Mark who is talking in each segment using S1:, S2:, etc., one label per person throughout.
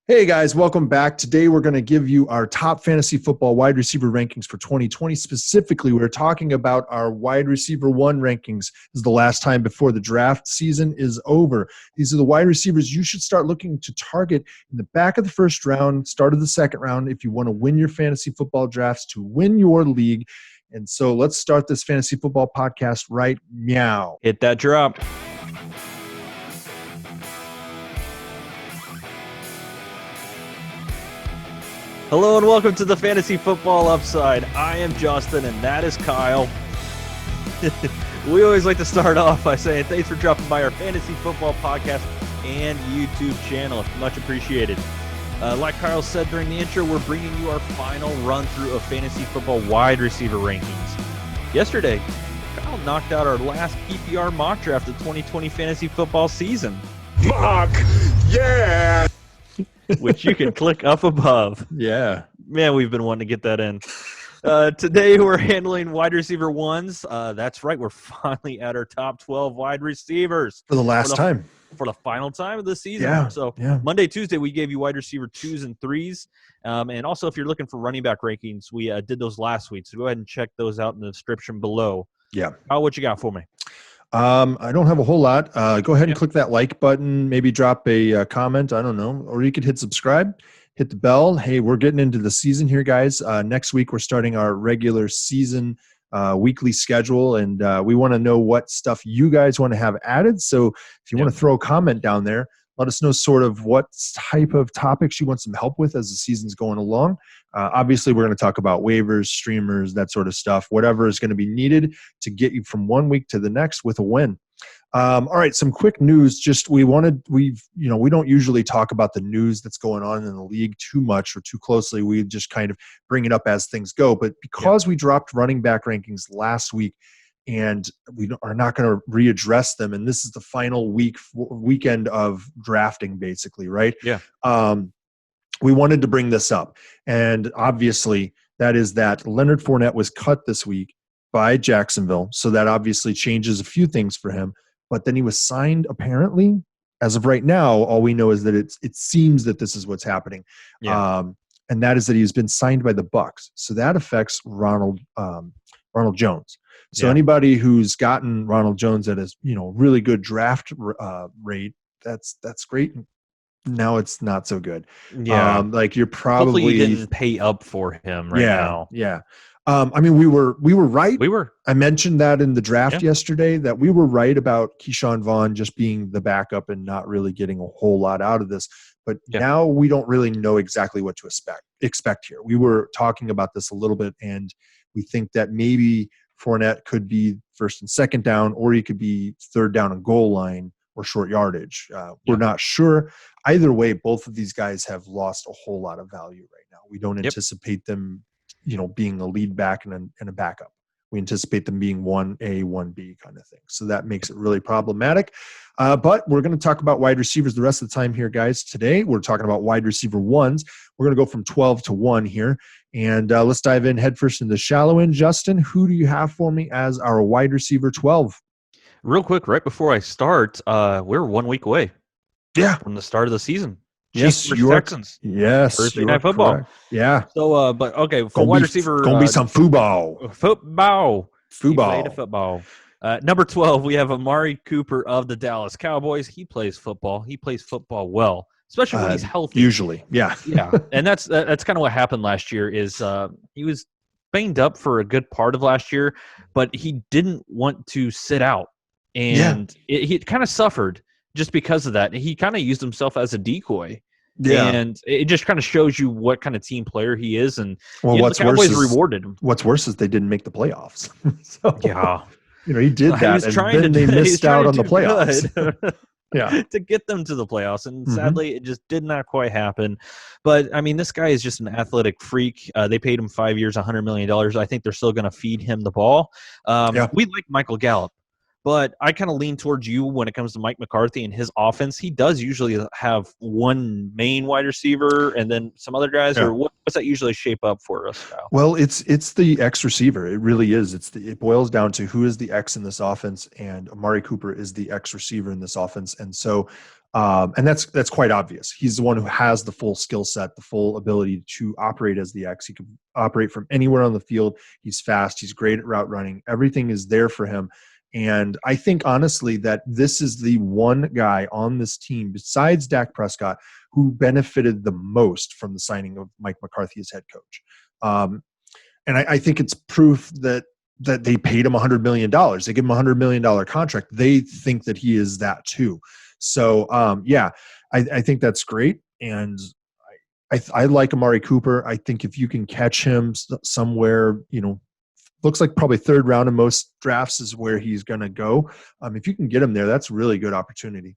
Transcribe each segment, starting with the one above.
S1: Hey guys, welcome back. Today we're going to give you our top fantasy football wide receiver rankings for 2020. Specifically, we're talking about our wide receiver one rankings. This is the last time before the draft season is over. These are the wide receivers you should start looking to target in the back of the first round, start of the second round, if you want to win your fantasy football drafts to win your league. And so let's start this fantasy football podcast right meow.
S2: Hit that drop. Hello and welcome to the Fantasy Football Upside. I am Justin and that is Kyle. We always like to start off by saying thanks for dropping by our Fantasy Football Podcast and YouTube channel. It's much appreciated. Like Kyle said during the intro, we're bringing you our final run-through of Fantasy Football wide receiver rankings. Yesterday, Kyle knocked out our last PPR mock draft of 2020 Fantasy Football season.
S3: Mock! Yeah!
S2: Which you can click up above.
S1: Yeah.
S2: Man, we've been wanting to get that in. Today, we're handling wide receiver ones. That's right. We're finally at our top 12 wide receivers.
S1: For the last time.
S2: For the final time of the season.
S1: Yeah.
S2: So
S1: yeah.
S2: Monday, Tuesday, we gave you wide receiver 2s and 3s. And also, if you're looking for running back rankings, we did those last week. So go ahead and check those out in the description below.
S1: Yeah.
S2: What you got for me?
S1: I don't have a whole lot. Go ahead and click that like button, maybe drop a comment. I don't know. Or you could hit subscribe, hit the bell. Hey, we're getting into the season here, guys. Next week, we're starting our regular season weekly schedule, and we want to know what stuff you guys want to have added. So if you want to throw a comment down there, let us know sort of what type of topics you want some help with as the season's going along. Obviously, we're going to talk about waivers, streamers, that sort of stuff, whatever is going to be needed to get you from one week to the next with a win. All right, some quick news. Just we don't usually talk about the news that's going on in the league too much or too closely. We just kind of bring it up as things go. But because we dropped running back rankings last week, and we are not going to readdress them, and this is the final weekend of drafting, basically, right?
S2: Yeah.
S1: We wanted to bring this up, and obviously that is that Leonard Fournette was cut this week by Jacksonville, so that obviously changes a few things for him. But then he was signed, apparently, as of right now, all we know is that it seems that this is what's happening, and that is that he's been signed by the Bucs. So that affects Ronald Jones. So anybody who's gotten Ronald Jones at his really good draft rate, that's great. Now it's not so good.
S2: Yeah,
S1: like you're probably
S2: hopefully you didn't pay up for him now.
S1: Yeah. I mean, we were right.
S2: We were.
S1: I mentioned that in the draft yesterday that we were right about Keyshawn Vaughn just being the backup and not really getting a whole lot out of this. But now we don't really know exactly what to expect here. We were talking about this a little bit, and we think that maybe Fournette could be first and second down, or he could be third down and goal line or short yardage. We're not sure. Either way, both of these guys have lost a whole lot of value right now. We don't anticipate them, being a lead back and a backup. We anticipate them being 1A, 1B kind of thing. So that makes it really problematic. But we're going to talk about wide receivers the rest of the time here, guys. Today, we're talking about wide receiver ones. We're going to go from 12 to 1 here. And let's dive in headfirst into the shallow end. Justin, who do you have for me as our wide receiver 12?
S2: Real quick, right before I start, we're 1 week away. From the start of the season.
S1: Yes,
S2: you are. Texans.
S1: Yes,
S2: Thursday Night Football.
S1: Correct. Yeah.
S2: So, but okay, for wide receiver,
S1: gonna be some football.
S2: Football.
S1: Football.
S2: Number 12, we have Amari Cooper of the Dallas Cowboys. He plays football. He plays football well, especially when he's healthy.
S1: Usually, yeah.
S2: And that's kind of what happened last year. Is he was banged up for a good part of last year, but he didn't want to sit out, and he kind of suffered. Just because of that, he kind of used himself as a decoy. And it just kind of shows you what kind of team player he is. And the Cowboys rewarded him.
S1: What's worse is they didn't make the playoffs. He did that,
S2: and then
S1: they missed out on the playoffs.
S2: To get them to the playoffs. And sadly, it just did not quite happen. But, I mean, this guy is just an athletic freak. They paid him 5 years, $100 million. I think they're still going to feed him the ball. We like Michael Gallup. But I kind of lean towards you when it comes to Mike McCarthy and his offense. He does usually have one main wide receiver and then some other guys, or what's that usually shape up for us, Kyle?
S1: Well, it's the X receiver. It really is. It boils down to who is the X in this offense, and Amari Cooper is the X receiver in this offense. And so, and that's quite obvious. He's the one who has the full skill set, the full ability to operate as the X. He can operate from anywhere on the field. He's fast. He's great at route running. Everything is there for him. And I think, honestly, that this is the one guy on this team, besides Dak Prescott, who benefited the most from the signing of Mike McCarthy as head coach. And I think it's proof that they paid him $100 million. They give him a $100 million contract. They think that he is that too. So, I think that's great. And I like Amari Cooper. I think if you can catch him somewhere, looks like probably third round in most drafts is where he's going to go. If you can get him there, that's a really good opportunity.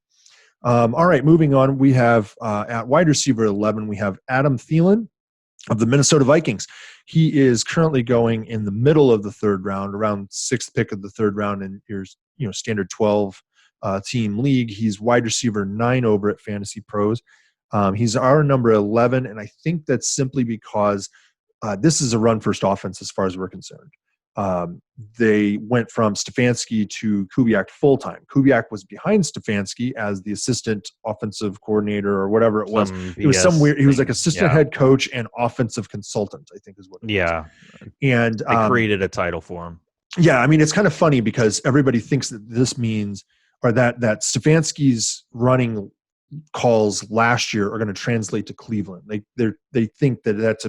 S1: All right, moving on. We have at wide receiver 11, we have Adam Thielen of the Minnesota Vikings. He is currently going in the middle of the third round, around sixth pick of the third round in your standard 12 team league. He's wide receiver 9 over at Fantasy Pros. He's our number 11, and I think that's simply because this is a run-first offense as far as we're concerned. They went from Stefanski to Kubiak full-time. Kubiak was behind Stefanski as the assistant offensive coordinator or whatever it was. It was some weird. He was like assistant head coach and offensive consultant, I think is what it was. And
S2: they created a title for him.
S1: Yeah, I mean, it's kind of funny because everybody thinks that this means, or that Stefanski's running calls last year are going to translate to Cleveland. They think that that's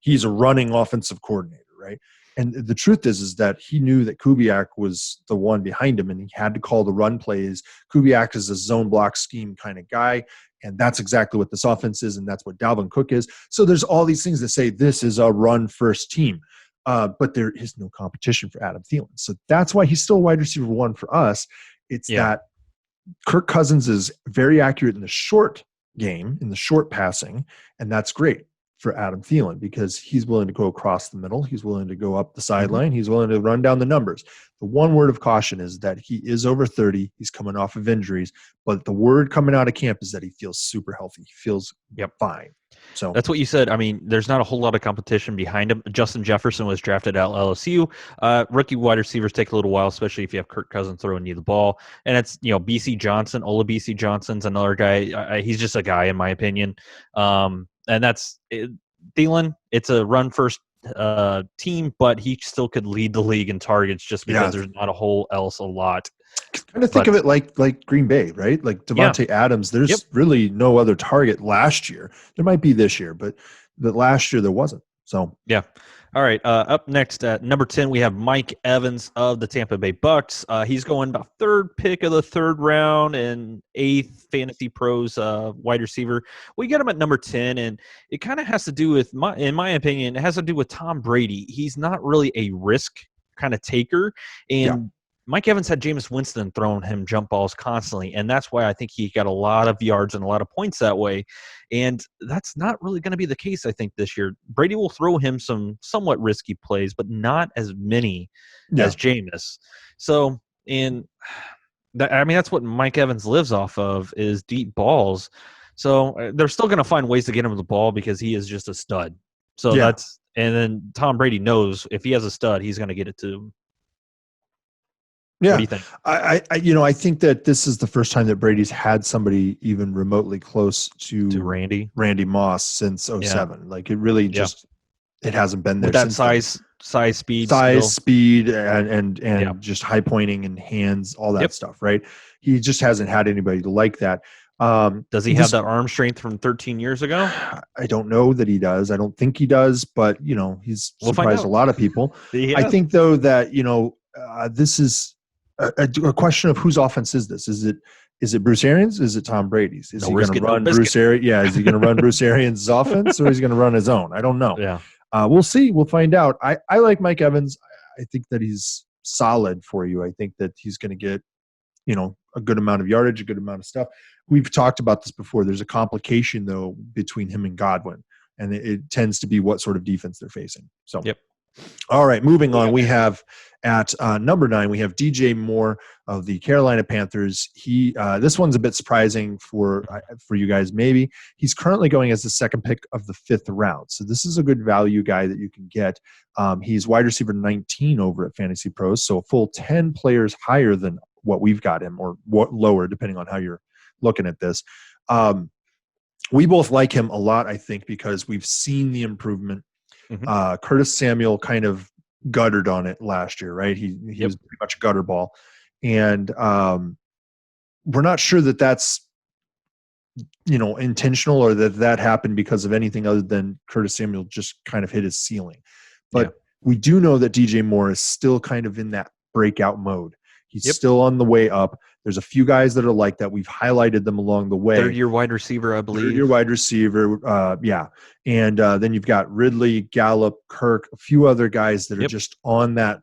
S1: he's a running offensive coordinator, right? And the truth is that he knew that Kubiak was the one behind him, and he had to call the run plays. Kubiak is a zone block scheme kind of guy, and that's exactly what this offense is, and that's what Dalvin Cook is. So there's all these things that say this is a run-first team, but there is no competition for Adam Thielen. So that's why he's still wide receiver 1 for us. It's that Kirk Cousins is very accurate in the short game, in the short passing, and that's great for Adam Thielen because he's willing to go across the middle. He's willing to go up the sideline. He's willing to run down the numbers. The one word of caution is that he is over 30. He's coming off of injuries, but the word coming out of camp is that he feels super healthy. He feels fine. So
S2: that's what you said. I mean, there's not a whole lot of competition behind him. Justin Jefferson was drafted at LSU. Rookie wide receivers take a little while, especially if you have Kirk Cousins throwing you the ball. And it's, BC Johnson, BC Johnson's another guy. He's just a guy, in my opinion. And that's Thielen. It's a run-first team, but he still could lead the league in targets just because there's not a whole else a lot.
S1: Kind of think of it like Green Bay, right? Like Davante Adams, there's really no other target last year. There might be this year, but last year there wasn't. So
S2: All right. Up next at number 10, we have Mike Evans of the Tampa Bay Bucks. He's going about third pick of the third round and 8th Fantasy Pros wide receiver. We get him at number 10, and it kind of has to do with, in my opinion, it has to do with Tom Brady. He's not really a risk kind of taker, and Mike Evans had Jameis Winston throwing him jump balls constantly, and that's why I think he got a lot of yards and a lot of points that way. And that's not really going to be the case, I think, this year. Brady will throw him some somewhat risky plays, but not as many as Jameis. So, that's what Mike Evans lives off of is deep balls. So they're still going to find ways to get him the ball because he is just a stud. So and then Tom Brady knows if he has a stud, he's going to get it to him.
S1: Yeah,
S2: what do you think?
S1: I think that this is the first time that Brady's had somebody even remotely close to Randy Moss since 07. Like it really just it hasn't been there.
S2: With that
S1: since
S2: speed,
S1: and just high pointing and hands, all that stuff, right? He just hasn't had anybody like that.
S2: Does he have that arm strength from 13 years ago?
S1: I don't know that he does. I don't think he does, but he's surprised a lot of people. I think though that this is a question of whose offense is this? Is it Bruce Arians? Is it Tom Brady's? Is he going to run Bruce Arians? Yeah, is he going to run Bruce Arians' offense, or is he going to run his own? I don't know.
S2: Yeah,
S1: we'll see. We'll find out. I like Mike Evans. I think that he's solid for you. I think that he's going to get a good amount of yardage, a good amount of stuff. We've talked about this before. There's a complication though between him and Godwin, and it tends to be what sort of defense they're facing. So. All right, moving on. We have At number 9, we have DJ Moore of the Carolina Panthers. This one's a bit surprising for you guys, maybe. He's currently going as the second pick of the 5th round. So this is a good value guy that you can get. He's wide receiver 19 over at Fantasy Pros, so a full 10 players higher than what we've got him, or what lower, depending on how you're looking at this. We both like him a lot, I think, because we've seen the improvement. Curtis Samuel kind of guttered on it last year, right? He was pretty much a gutter ball. And we're not sure that that's, intentional, or that happened because of anything other than Curtis Samuel just kind of hit his ceiling. But we do know that DJ Moore is still kind of in that breakout mode. He's still on the way up. There's a few guys that are like that. We've highlighted them along the way.
S2: Third-year wide receiver, I believe.
S1: Third-year wide receiver, And then you've got Ridley, Gallup, Kirk, a few other guys that are just on that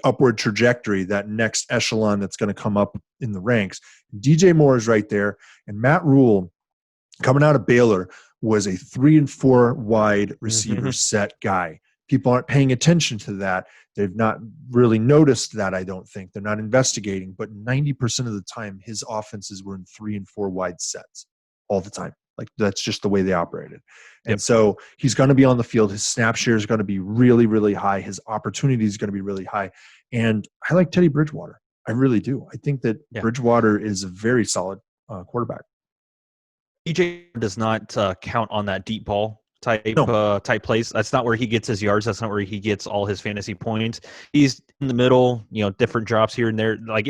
S1: upward trajectory, that next echelon that's going to come up in the ranks. DJ Moore is right there. And Matt Rule, coming out of Baylor, was a 3 and 4 wide receiver set guy. People aren't paying attention to that. They've not really noticed that, I don't think. They're not investigating. But 90% of the time, his offenses were in 3 and 4 wide sets all the time. Like, that's just the way they operated. And so he's going to be on the field. His snap share is going to be really, really high. His opportunity is going to be really high. And I like Teddy Bridgewater. I really do. I think that Bridgewater is a very solid quarterback.
S2: DJ does not count on that deep ball type plays. That's not where he gets his yards. That's not where he gets all his fantasy points. He's in the middle, different drops here and there. Like,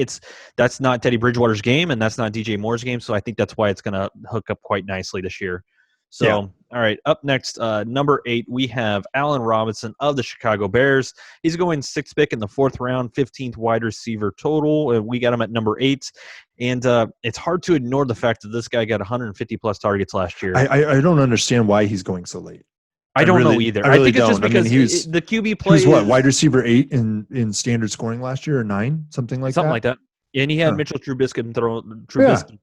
S2: that's not Teddy Bridgewater's game, and that's not DJ Moore's game. So I think that's why it's going to hook up quite nicely this year. So, all right, up next, number 8, we have Allen Robinson of the Chicago Bears. He's going 6th pick in the 4th round, 15th wide receiver total. We got him at number 8. And it's hard to ignore the fact that this guy got 150-plus targets last year.
S1: I don't understand why he's going so late.
S2: I don't know either. I think it's just because the QB play
S1: he was what, wide receiver 8 in standard scoring last year, or 9, something like that?
S2: And he had Mitchell Trubisky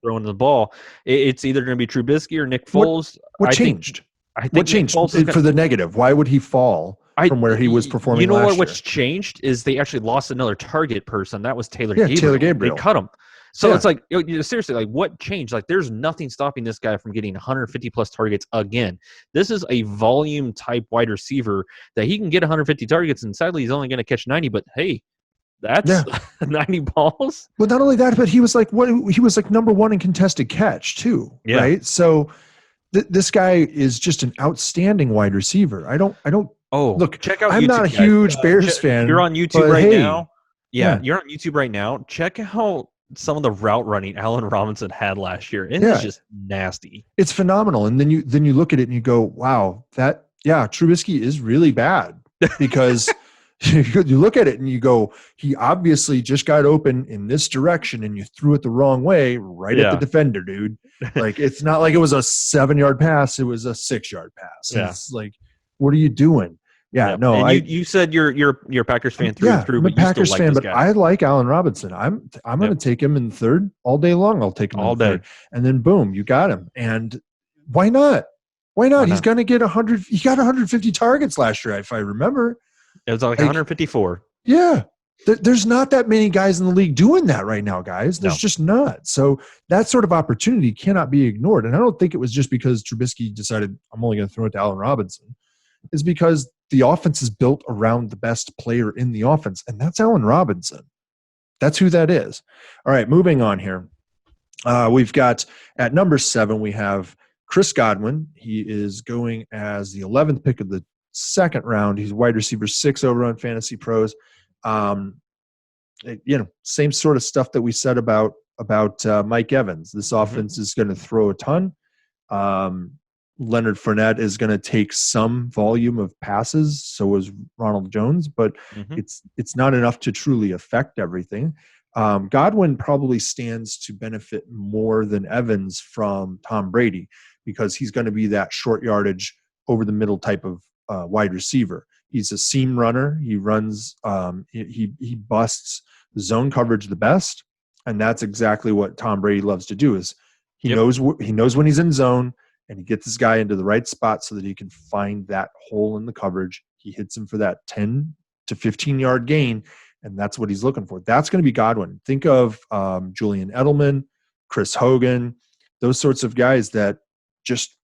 S2: throwing the ball. It's either going to be Trubisky or Nick Foles.
S1: What changed? What changed for the negative? Why would he fall from where he was performing last year?
S2: What's changed is they actually lost another target person. That was Taylor Gabriel.
S1: Taylor Gabriel.
S2: They cut him. So it's like, seriously, like, what changed? Like, there's nothing stopping this guy from getting 150-plus targets again. This is a volume-type wide receiver that he can get 150 targets, and sadly, he's only going to catch 90. But, hey, that's 90 balls.
S1: Well, not only that, but he was like number 1 in contested catch too, right? So this guy is just an outstanding wide receiver. I don't. Look,
S2: check out.
S1: I'm
S2: YouTube,
S1: not a huge Bears fan.
S2: You're on YouTube right now. Yeah, you're on YouTube right now. Check out some of the route running Allen Robinson had last year. It's just nasty.
S1: It's phenomenal. And then you look at it and you go, wow, Trubisky is really bad, because you look at it and you go, he obviously just got open in this direction and you threw it the wrong way at the defender, dude. Like, it's not like it was a 7-yard pass. It was a 6-yard pass. Yeah. It's like, what are you doing? Yeah, no.
S2: And you said you're a Packers fan through and through.
S1: I'm a Packers fan, but I like Allen Robinson. I'm going to take him in 3rd all day long. I'll take him all day, and then boom, you got him. And why not? Why not? He's going to get 100. He got 150 targets last year, if I remember.
S2: It was like 154.
S1: Yeah. There's not that many guys in the league doing that right now, guys. There's just not. So that sort of opportunity cannot be ignored. And I don't think it was just because Trubisky decided, I'm only going to throw it to Allen Robinson. It's because the offense is built around the best player in the offense, and that's Allen Robinson. That's who that is. All right, moving on here. We've got at number 7, we have Chris Godwin. He is going as the 11th pick of the 2nd round. He's wide receiver 6 over on Fantasy Pros. Same sort of stuff that we said about Mike Evans. This offense is going to throw a ton. Leonard Fournette is going to take some volume of passes. So is Ronald Jones, but it's not enough to truly affect everything. Godwin probably stands to benefit more than Evans from Tom Brady, because he's going to be that short yardage over the middle type of wide receiver. He's a seam runner. He runs, he busts zone coverage the best. And that's exactly what Tom Brady loves to do. Is he knows when he's in zone, and he gets this guy into the right spot so that he can find that hole in the coverage. He hits him for that 10 to 15 yard gain, and that's what he's looking for. That's going to be Godwin. Think of Julian Edelman, Chris Hogan, those sorts of guys that just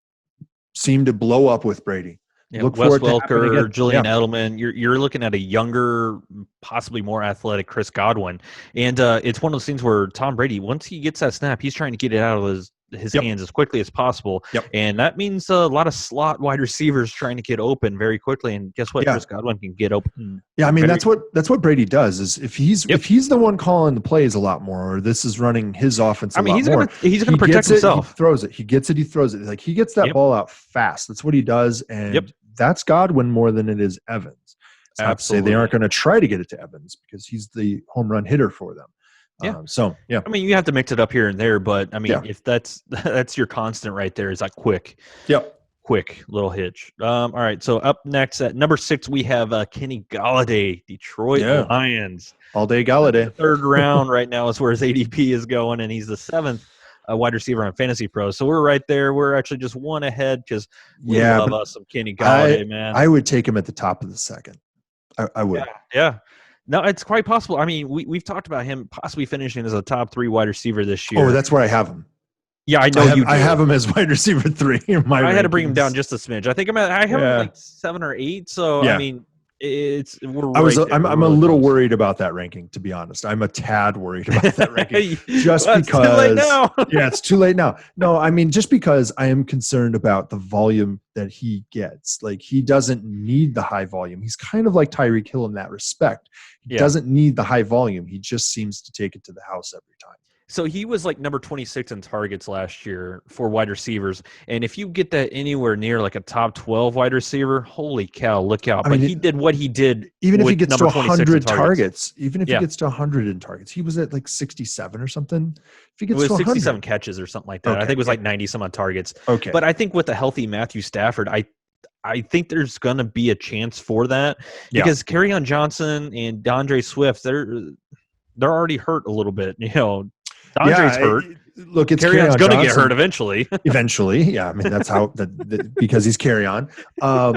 S1: seem to blow up with Brady.
S2: Yeah,
S1: Look
S2: Wes
S1: for it to happen
S2: Welker,
S1: again.
S2: Julian Edelman. You're looking at a younger, possibly more athletic Chris Godwin, and it's one of those things where Tom Brady, once he gets that snap, he's trying to get it out of his hands as quickly as possible, and that means a lot of slot wide receivers trying to get open very quickly. And guess what? Chris Godwin can get open.
S1: Yeah, I mean that's what Brady does. Is if he's the one calling the plays a lot more, or this is running his offense a lot more,
S2: he's gonna protect himself.
S1: He throws it. He gets it. He throws it. Like he gets that ball out fast. That's what he does, and that's Godwin more than it is Evans. It's not to say they aren't going to try to get it to Evans because he's the home run hitter for them. I
S2: mean, you have to mix it up here and there, but I mean, if that's your constant right there, is that quick little hitch. All right, so up next at number 6, we have Kenny Golladay, Detroit Lions.
S1: All day Golladay.
S2: Third round right now is where his ADP is going, and he's the 7th wide receiver on Fantasy Pros. So we're right there. We're actually just one ahead because we love us some Kenny Golladay, man.
S1: I would take him at the top of the second. I would.
S2: Yeah. No, it's quite possible. I mean, we've talked about him possibly finishing as a top 3 wide receiver this year.
S1: Oh, that's where I have him.
S2: Yeah, I know you do.
S1: I have him as wide receiver 3 in my
S2: I had to
S1: rankings.
S2: bring him down just a smidge. I think I have him like 7 or 8. So, I mean,
S1: I'm a little worried about that ranking, to be honest. I'm a tad worried about that ranking. Just because
S2: it's too late now.
S1: It's too late now. No, I mean, just because I am concerned about the volume that he gets. Like, he doesn't need the high volume. He's kind of like Tyreek Hill in that respect. He doesn't need the high volume. He just seems to take it to the house every time.
S2: So he was like number 26 in targets last year for wide receivers. And if you get that anywhere near like a top 12 wide receiver, holy cow, look out. But he did what he did.
S1: Even if he gets to 100 targets, he gets to 100 in targets, he was at like 67 or something. If he gets to
S2: 67 catches or something like that.
S1: Okay.
S2: I think it was like 90 some on targets.
S1: Okay.
S2: But I think with a healthy Matthew Stafford, I think there's going to be a chance for that because Kerryon Johnson and DeAndre Swift, they're already hurt a little bit, DeAndre's hurt.
S1: Look, it's
S2: Kerryon's going to get hurt eventually.
S1: Yeah. I mean, that's how because he's Kerryon. I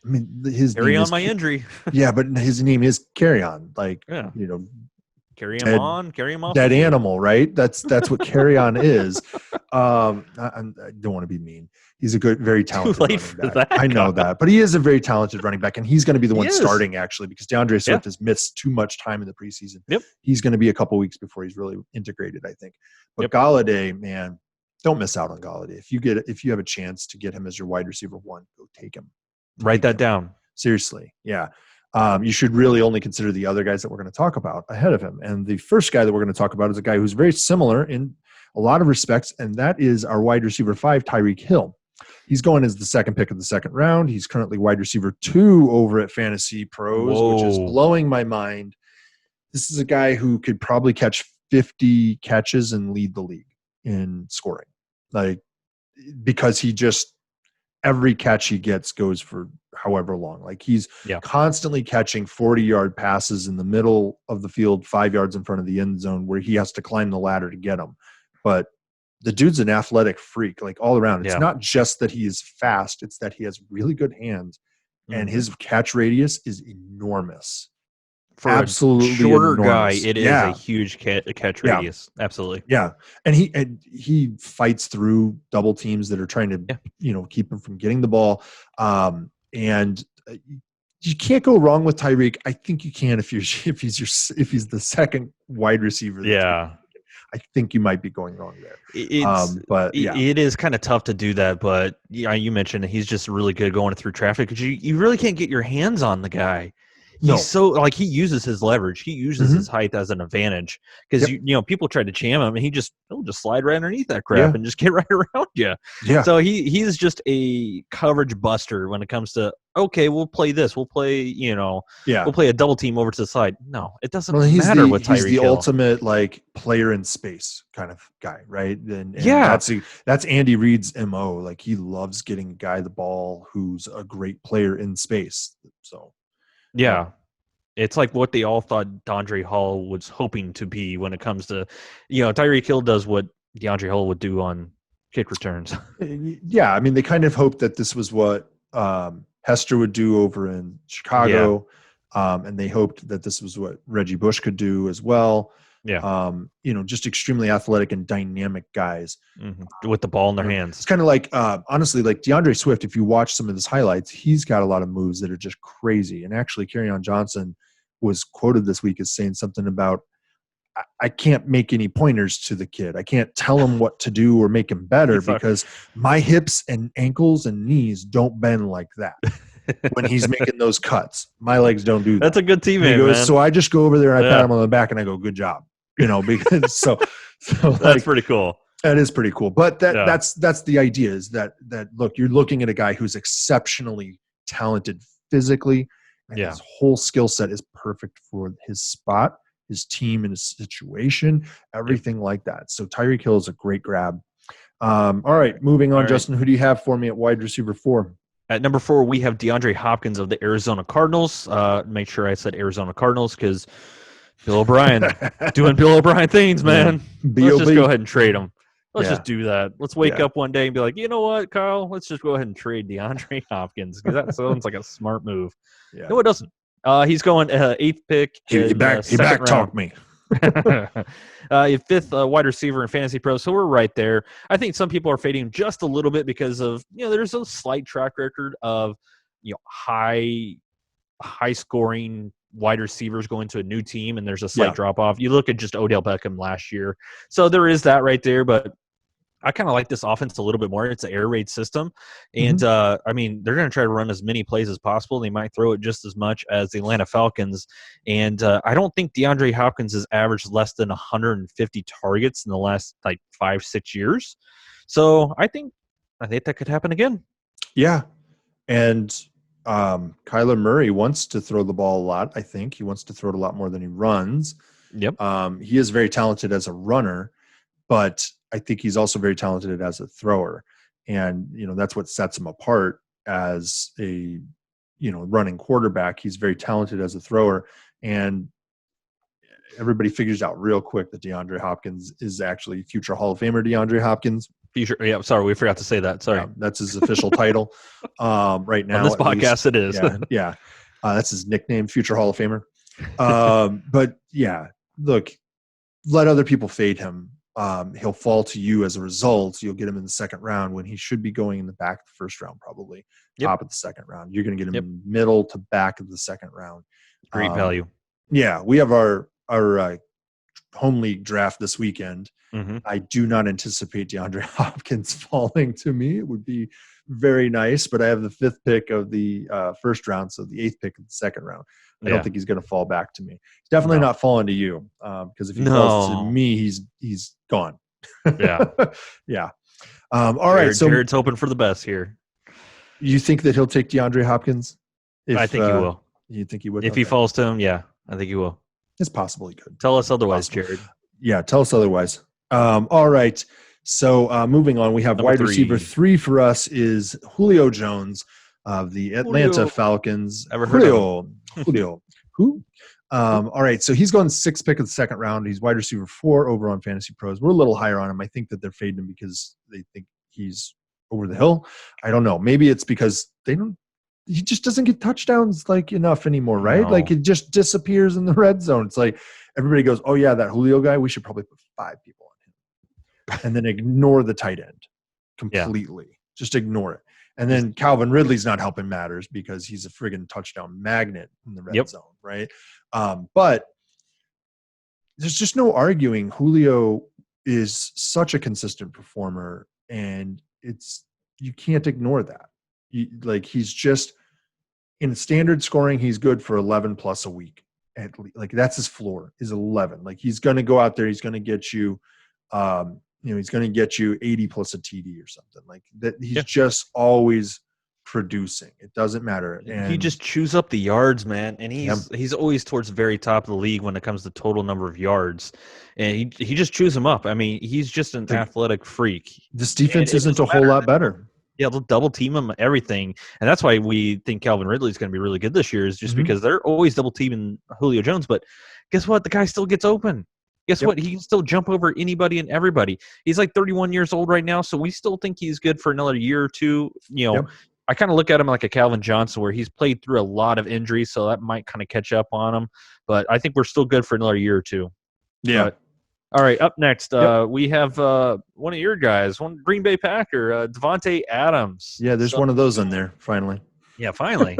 S1: mean, his
S2: carry on my injury.
S1: Yeah, but his name is Kerryon. Like,
S2: carry him on, carry him off.
S1: Dead animal, right? That's what Kerryon is. I don't want to be mean. He's a good, very talented running back. I know that, but he is a very talented running back, and he's going to be the one starting actually because DeAndre Swift has missed too much time in the preseason. He's going to be a couple weeks before he's really integrated, I think. But Golladay, man, don't miss out on Golladay. If you have a chance to get him as your wide receiver 1, go take him.
S2: Write that down.
S1: Seriously, yeah. You should really only consider the other guys that we're going to talk about ahead of him. And the first guy that we're going to talk about is a guy who's very similar in a lot of respects, and that is our wide receiver 5, Tyreek Hill. He's going as the second pick of the second round. He's currently wide receiver 2 over at Fantasy Pros, which is blowing my mind. This is a guy who could probably catch 50 catches and lead the league in scoring. Like, because he just every catch he gets goes for however long. Like, he's constantly catching 40-yard passes in the middle of the field, 5 yards in front of the end zone, where he has to climb the ladder to get them. But the dude's an athletic freak, like all around. It's not just that he is fast; it's that he has really good hands, and his catch radius is enormous.
S2: For
S1: absolutely
S2: a shorter
S1: enormous.
S2: guy, it is a huge catch radius. Absolutely.
S1: Yeah. And he fights through double teams that are trying to, keep him from getting the ball. And you can't go wrong with Tyreek. I think you can if he's the second wide receiver. I think you might be going wrong there. It
S2: is kind of tough to do that. But you mentioned he's just really good going through traffic because you really can't get your hands on the guy. He's so he uses his leverage. He uses his height as an advantage because people try to jam him and he'll just slide right underneath that crap and just get right around you. Yeah. So he's just a coverage buster when it comes to we'll play this. We'll play we'll play a double team over to the side. No, it doesn't matter what Tyreek Hill.
S1: He's the ultimate player in space kind of guy, right? And that's Andy Reid's MO. Like, he loves getting a guy the ball who's a great player in space. So.
S2: Yeah. It's like what they all thought DeAndre Hall was hoping to be when it comes to, Tyreek Hill does what DeAndre Hall would do on kick returns.
S1: Yeah. I mean, they kind of hoped that this was what Hester would do over in Chicago. And they hoped that this was what Reggie Bush could do as well.
S2: Yeah.
S1: Just extremely athletic and dynamic guys.
S2: With the ball in their hands.
S1: It's kind of like, honestly, like DeAndre Swift, if you watch some of his highlights, he's got a lot of moves that are just crazy. And actually, Kerryon Johnson was quoted this week as saying something about, I can't make any pointers to the kid. I can't tell him what to do or make him better because my hips and ankles and knees don't bend like that. When he's making those cuts, my legs don't do that.
S2: That's a good teammate, man.
S1: So I just go over there and I pat him on the back and I go, good job. Because so
S2: that's pretty cool.
S1: That is pretty cool. But that's the idea is that look, you're looking at a guy who's exceptionally talented physically, and his whole skill set is perfect for his spot, his team, and his situation, everything like that. So Tyreek Hill is a great grab. All right, moving on, Justin. Who do you have for me at wide receiver 4?
S2: At number 4, we have DeAndre Hopkins of the Arizona Cardinals. Make sure I said Arizona Cardinals because Bill O'Brien doing Bill O'Brien things, man. Let's just go ahead and trade him. Let's just do that. Let's wake up one day and be like, you know what, Kyle? Let's just go ahead and trade DeAndre Hopkins because that sounds like a smart move. Yeah. No, it doesn't. He's going 8th pick.
S1: He back talked me.
S2: 5th wide receiver in Fantasy Pro, so we're right there. I think some people are fading just a little bit because of there's a slight track record of high scoring wide receivers going to a new team, and there's a slight drop off. You look at just Odell Beckham last year, so there is that right there. But I kind of like this offense a little bit more. It's an air raid system. And, they're going to try to run as many plays as possible. They might throw it just as much as the Atlanta Falcons. And I don't think DeAndre Hopkins has averaged less than 150 targets in the last, 5-6 years. So I think that could happen again.
S1: Yeah. And Kyler Murray wants to throw the ball a lot, I think. He wants to throw it a lot more than he runs.
S2: Yep.
S1: He is very talented as a runner, but I think he's also very talented as a thrower. And, that's what sets him apart as a, running quarterback. He's very talented as a thrower. And everybody figures out real quick that DeAndre Hopkins is actually future Hall of Famer DeAndre Hopkins.
S2: Yeah, sorry, we forgot to say that. Sorry.
S1: That's his official title right now.
S2: On this podcast, it is.
S1: Yeah. That's his nickname, future Hall of Famer. But, yeah, look, let other people fade him. He'll fall to you as a result. You'll get him in the second round when he should be going in the back of the first round, probably top of the second round. You're going to get him in middle to back of the second round.
S2: Great value.
S1: Yeah, we have our home league draft this weekend. I do not anticipate DeAndre Hopkins falling to me. It would be very nice, but I have the 5th pick of the first round, so the 8th pick of the second round. I don't think he's going to fall back to me. He's definitely not falling to you because if he falls to me, he's gone.
S2: Yeah.
S1: Yeah. All right. So
S2: Jared's hoping for the best here.
S1: You think that he'll take DeAndre Hopkins?
S2: I think he will.
S1: You think he would?
S2: If he falls to him, yeah, I think he will.
S1: It's possible he could.
S2: Tell us otherwise, Jared.
S1: Yeah, tell us otherwise. All right. So moving on, we have
S2: Number
S1: wide
S2: 3.
S1: receiver 3 for us is Julio Jones of the Atlanta Falcons.
S2: Ever heard of him?
S1: Julio. Who? All right. So he's going 6th pick of the second round. He's wide receiver 4 over on Fantasy Pros. We're a little higher on him. I think that they're fading him because they think he's over the hill. I don't know. Maybe it's because he just doesn't get touchdowns enough anymore, right?
S2: No.
S1: It just disappears in the red zone. It's like everybody goes, oh yeah, that Julio guy, we should probably put 5 people on him. And then ignore the tight end completely. Yeah. Just ignore it. And then Calvin Ridley's not helping matters because he's a friggin' touchdown magnet in the red zone, right? But there's just no arguing. Julio is such a consistent performer, and you can't ignore that. He's just in standard scoring, he's good for 11 plus a week. At least, that's his floor is 11. He's going to go out there, he's going to get you, he's going to get you 80 plus a TD or something like that. He's just always producing. It doesn't matter. And
S2: he just chews up the yards, man. And he's always towards the very top of the league when it comes to total number of yards. And he just chews them up. I mean, he's just an athletic freak.
S1: This defense isn't a whole lot better.
S2: Yeah, they'll double team him, everything. And that's why we think Calvin Ridley is going to be really good this year, is just because they're always double teaming Julio Jones. But guess what? The guy still gets open. Guess what? He can still jump over anybody and everybody. He's 31 years old right now, so we still think he's good for another year or two. I kind of look at him like a Calvin Johnson, where he's played through a lot of injuries, so that might kind of catch up on him. But I think we're still good for another year or two.
S1: Yeah.
S2: But, all right, up next, we have one of your guys, one Green Bay Packer, Davante Adams.
S1: Yeah, there's one of those in there, finally.
S2: Yeah, finally.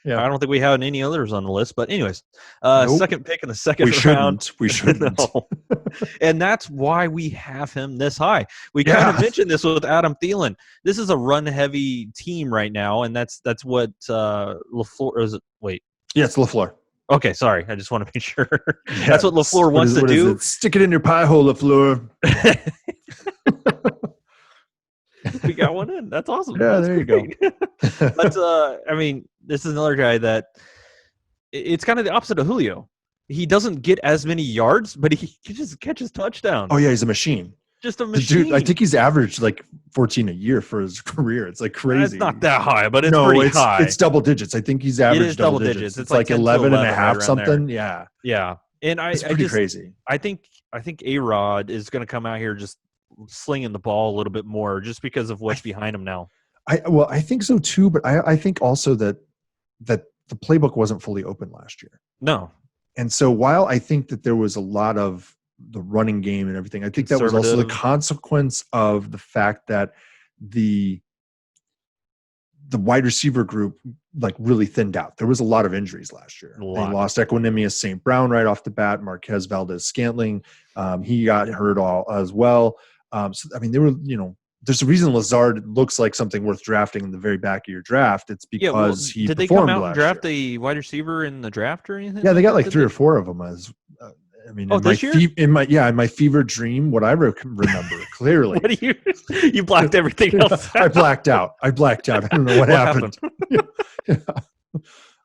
S1: Yeah.
S2: I don't think we have any others on the list, but anyways,
S1: Nope.
S2: second pick in the second round.
S1: We shouldn't.
S2: No. And that's why we have him this high. We kind of mentioned this with Adam Thielen. This is a run-heavy team right now, and that's what LaFleur is. Wait.
S1: Yeah, it's LaFleur.
S2: Okay, sorry. I just want to be sure.
S1: Yeah,
S2: that's what LaFleur wants to do.
S1: Stick it in your pie hole, LaFleur.
S2: We got one in. That's awesome.
S1: Yeah,
S2: that's
S1: there you
S2: great.
S1: go.
S2: But I mean, this is another guy that it's kind of the opposite of Julio. He doesn't get as many yards, but he just catches touchdowns.
S1: Oh yeah, he's a machine.
S2: Just a machine.
S1: Dude, I think he's averaged like 14 a year for his career. It's like crazy.
S2: It's not that high, but it's pretty high.
S1: It's double digits. I think he's averaged double digits. It's like 11 and a half something.
S2: There.
S1: Yeah.
S2: Yeah. And
S1: it's pretty crazy.
S2: I think A-Rod is going to come out here just slinging the ball a little bit more just because of what's behind him now.
S1: I think so too, but I think also that the playbook wasn't fully open last year.
S2: No.
S1: And so while I think that there was a lot of the running game and everything, I think that was also the consequence of the fact that the wide receiver group like really thinned out. There was a lot of injuries last year. They lost Equanimous St. Brown right off the bat, Marquez Valdez-Scantling. He got hurt all as well. So, I mean, they were, there's a reason Lazard looks like something worth drafting in the very back of your draft. It's because he
S2: did they come out and draft a wide receiver in the draft or anything?
S1: Yeah, they got like 3 or 4 of them. In my fever dream, what I remember clearly.
S2: What do you blacked everything else out.
S1: I blacked out. I don't know what happened.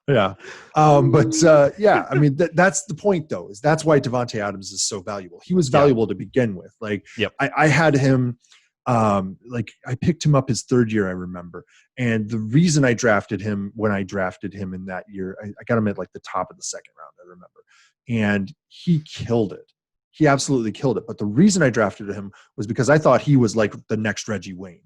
S1: Yeah. I mean, that's the point though, is that's why Davante Adams is so valuable. He was valuable to begin with. Like I had him, I picked him up his 3rd year, I remember. And the reason I drafted him when I drafted him in that year, I got him at like the top of the 2nd round, I remember. And he killed it. He absolutely killed it. But the reason I drafted him was because I thought he was like the next Reggie Wayne.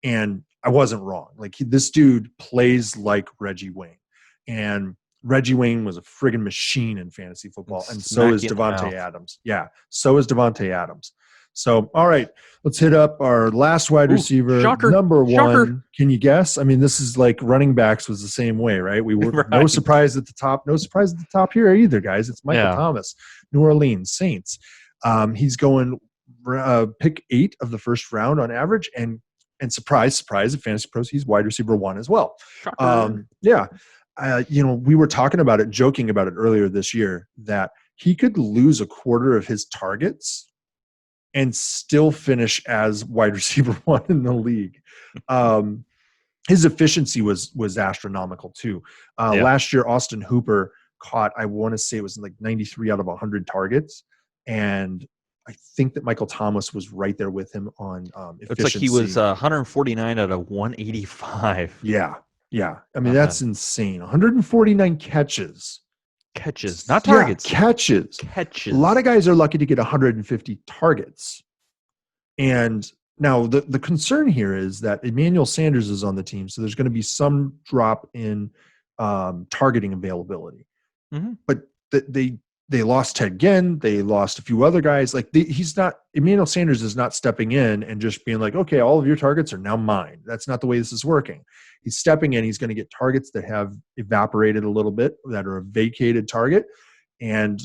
S1: And I wasn't wrong. Like this dude plays like Reggie Wayne. And Reggie Wayne was a friggin' machine in fantasy football. And so is Davante Adams. Yeah, so is Davante Adams. So, all right, let's hit up our last wide receiver, number 1. Shocker. Can you guess? I mean, this is like running backs was the same way, right? We were no surprise at the top. No surprise at the top here either, guys. It's Michael Thomas, New Orleans Saints. He's going pick 8 of the 1st round on average, and surprise, at Fantasy Pros, he's wide receiver 1 as well. We were joking about it earlier this year, that he could lose a quarter of his targets and still finish as wide receiver 1 in the league. His efficiency was astronomical too. Last year, Austin Hooper caught, I want to say it was like 93 out of 100 targets. And I think that Michael Thomas was right there with him on efficiency.
S2: It's like he was 149 out of 185.
S1: Yeah. I mean, that's insane. 149 catches.
S2: Not targets.
S1: Catches. A lot of guys are lucky to get 150 targets. And now the concern here is that Emmanuel Sanders is on the team, so there's going to be some drop in targeting availability. Mm-hmm. But they lost Ted Ginn. They lost a few other guys. Like Emmanuel Sanders is not stepping in and just being like, okay, all of your targets are now mine. That's not the way this is working. He's stepping in. He's going to get targets that have evaporated a little bit, that are a vacated target. And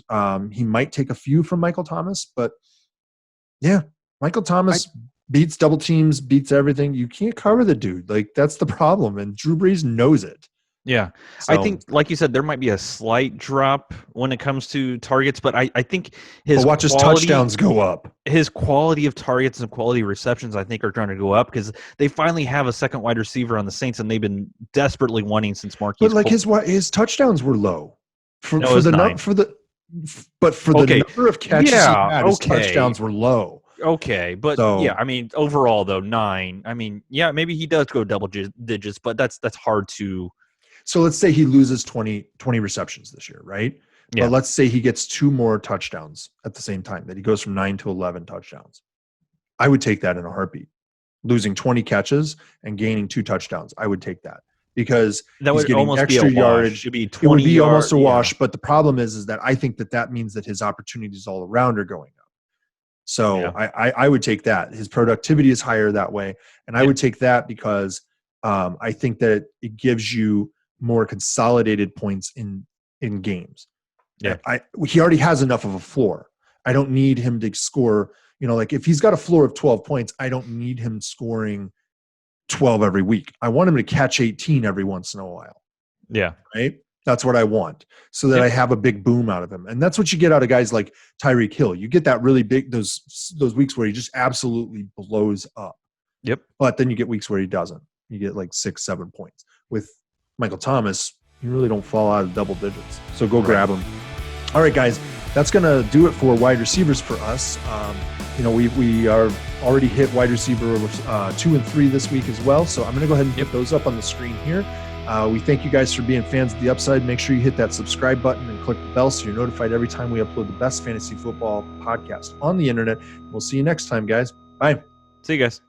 S1: he might take a few from Michael Thomas. But, yeah, Michael Thomas beats double teams, beats everything. You can't cover the dude. Like, that's the problem. And Drew Brees knows it.
S2: Yeah. So, I think, like you said, there might be a slight drop when it comes to targets, but I think his
S1: touchdowns go up.
S2: His quality of targets and quality of receptions, I think, are trying to go up because they finally have a second wide receiver on the Saints, and they've been desperately wanting since Marquise.
S1: But like his touchdowns were low for the number of catches he had, his touchdowns were low.
S2: Okay, but I mean, overall though, 9. I mean, yeah, maybe he does go double digits, but that's hard to.
S1: So let's say he loses 20 receptions this year, right? Yeah. But let's say he gets 2 more touchdowns at the same time, that he goes from 9 to 11 touchdowns. I would take that in a heartbeat. losing 20 catches and gaining 2 touchdowns. I would take that because
S2: that
S1: he's
S2: would
S1: getting
S2: almost
S1: extra
S2: be a wash.
S1: yardage.
S2: Should be
S1: It
S2: 20
S1: would be almost a
S2: yard,
S1: wash, but the problem is that I think that means that his opportunities all around are going up. So
S2: Yeah.
S1: I would take that. His productivity is higher that way. And I would take that because I think that it gives you more consolidated points in games.
S2: Yeah.
S1: He already has enough of a floor. I don't need him to score, like if he's got a floor of 12 points, I don't need him scoring 12 every week. I want him to catch 18 every once in a while.
S2: Yeah.
S1: Right? That's what I want, so that I have a big boom out of him. And that's what you get out of guys like Tyreek Hill. You get that really big, those weeks where he just absolutely blows up.
S2: Yep.
S1: But then you get weeks where he doesn't. You get like 6-7 points. With Michael Thomas, you really don't fall out of double digits. So go grab him. All right, guys, that's going to do it for wide receivers for us. We are already hit wide receiver 2 and 3 this week as well. So I'm going to go ahead and put those up on the screen here. We thank you guys for being fans of the Upside. Make sure you hit that subscribe button and click the bell so you're notified every time we upload the best fantasy football podcast on the internet. We'll see you next time, guys. Bye.
S2: See you guys.